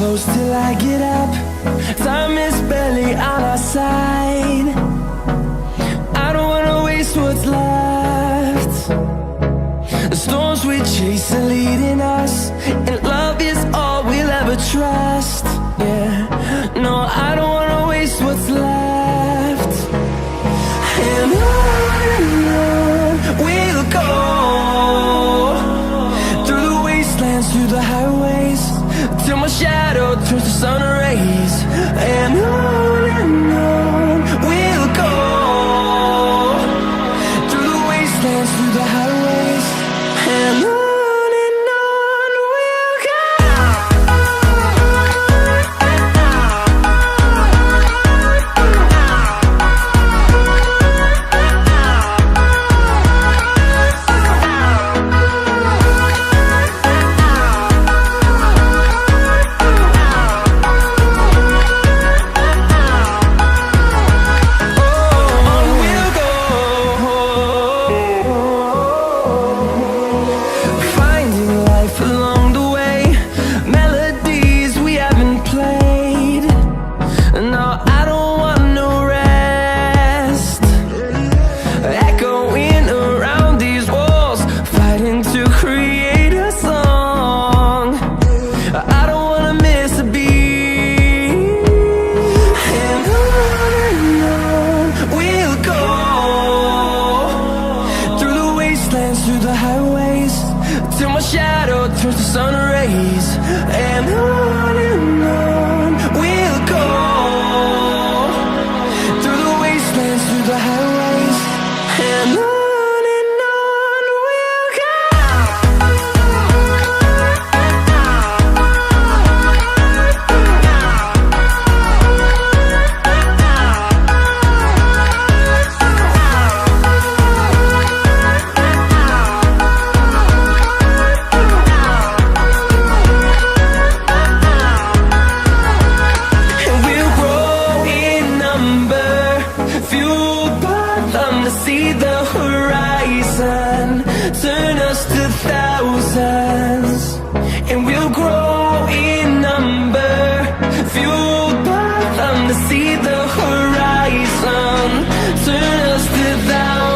close till I get up. Time is barely on our side. I don't wanna waste what's left. The storms we chase are leading us, and love is all we'll ever trust. Yeah, no, I don't wanna waste what's left. And on we'll go, through the wastelands, through the highways, till my shadow turns to sun rays. And on we'll go, through the wastelands, through the highways, and on we'll go. Through the highways, till my shadow turns to sun rays. And on we'll go, through the wastelands, through the highways, and on we'll go. See the horizon, turn us to thousands, and we'll grow in number, fueled by them. To see the horizon, turn us to thousands.